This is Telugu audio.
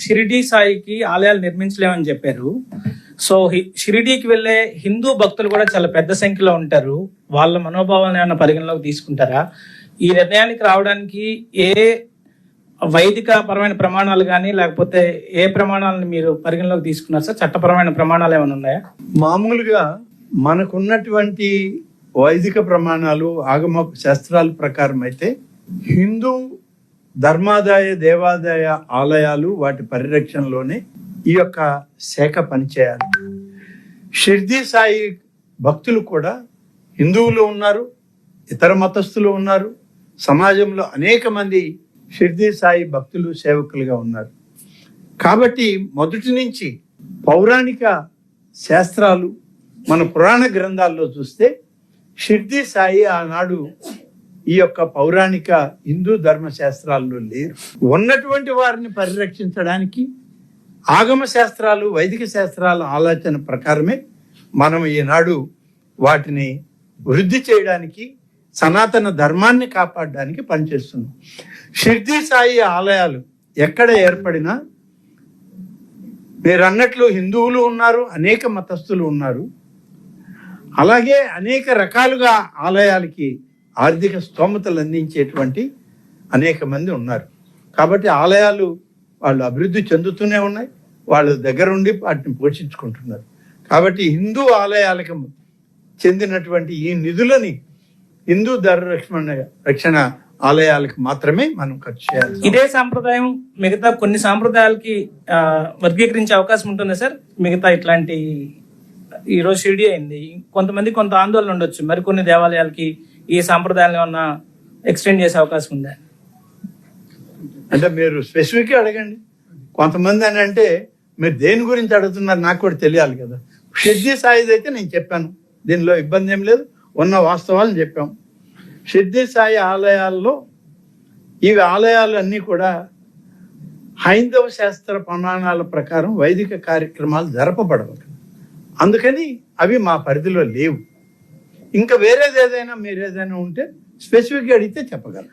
షిరిడి సాయికి ఆలయాలు నిర్మించలేమని చెప్పారు. సో షిరిడీకి వెళ్ళే హిందూ భక్తులు కూడా చాలా పెద్ద సంఖ్యలో ఉంటారు. వాళ్ళ మనోభావాలను ఏమైనా పరిగణలోకి తీసుకుంటారా? ఈ నిర్ణయానికి రావడానికి ఏ వైదిక పరమైన ప్రమాణాలు కానీ లేకపోతే ఏ ప్రమాణాలను మీరు పరిగణలోకి తీసుకున్నారు సార్? చట్టపరమైన ప్రమాణాలు ఏమైనా ఉన్నాయా? మామూలుగా మనకున్నటువంటి వైదిక ప్రమాణాలు ఆగమ శాస్త్రాల ప్రకారం అయితే హిందూ ధర్మాదాయ దేవాదాయ ఆలయాలు వాటి పరిరక్షణలోనే ఈ యొక్క శాఖ పనిచేయాలి. షిర్డీ సాయి భక్తులు కూడా హిందువులు ఉన్నారు, ఇతర మతస్థులు ఉన్నారు, సమాజంలో అనేక మంది షిర్డీ సాయి భక్తులు సేవకులుగా ఉన్నారు. కాబట్టి మొదటి నుంచి పౌరాణిక శాస్త్రాలు మన పురాణ గ్రంథాల్లో చూస్తే షిర్డీ సాయి ఆనాడు ఈ యొక్క పౌరాణిక హిందూ ధర్మశాస్త్రాల్లో లేరు. ఉన్నటువంటి వారిని పరిరక్షించడానికి ఆగమ శాస్త్రాలు వైదిక శాస్త్రాల ఆలోచన ప్రకారమే మనం ఈనాడు వాటిని వృద్ధి చేయడానికి సనాతన ధర్మాన్ని కాపాడడానికి పనిచేస్తున్నాం. షిర్డీ సాయి ఆలయాలు ఎక్కడ ఏర్పడినా మీరు అన్నట్లు హిందువులు ఉన్నారు, అనేక మతస్థులు ఉన్నారు, అలాగే అనేక రకాలుగా ఆలయాలకి ఆర్థిక స్తోమతలు అందించేటువంటి అనేక మంది ఉన్నారు. కాబట్టి ఆలయాలు వాళ్ళు అభివృద్ధి చెందుతూనే ఉన్నాయి, వాళ్ళు దగ్గరుండి వాటిని పోషించుకుంటున్నారు. కాబట్టి హిందూ ఆలయాలకు చెందినటువంటి ఈ నిధులని హిందూ రక్షణ ఆలయాలకు మాత్రమే మనం ఖర్చు చేయాలి. ఇదే సాంప్రదాయం మిగతా కొన్ని సాంప్రదాయాలకి వర్గీకరించే అవకాశం ఉంటుందా సార్? మిగతా ఇట్లాంటి ఈరోజు షిరిడి అయింది, కొంతమంది కొంత ఆందోళన ఉండొచ్చు, మరికొన్ని దేవాలయాలకి ఈ సాంప్రదాయాలను ఏమన్నా ఎక్స్టెండ్ చేసే అవకాశం ఉందా? అంటే మీరు స్పెసిఫిక్గా అడగండి. కొంతమంది అని అంటే మీరు దేని గురించి అడుగుతున్నారు నాకు కూడా తెలియాలి కదా. షిర్డీ సాయిది అయితే నేను చెప్పాను, దీనిలో ఇబ్బంది ఏం లేదు, ఉన్న వాస్తవాలు చెప్పాం. షిర్డీ సాయి ఆలయాల్లో ఈ ఆలయాలు అన్నీ కూడా హైందవ శాస్త్ర ప్రమాణాల ప్రకారం వైదిక కార్యక్రమాలు జరపబడవు, అందుకని అవి మా పరిధిలో లేవు. ఇంకా వేరేది ఏదైనా మీరు ఏదైనా ఉంటే స్పెసిఫిక్గా అడిగితే చెప్పగలరు.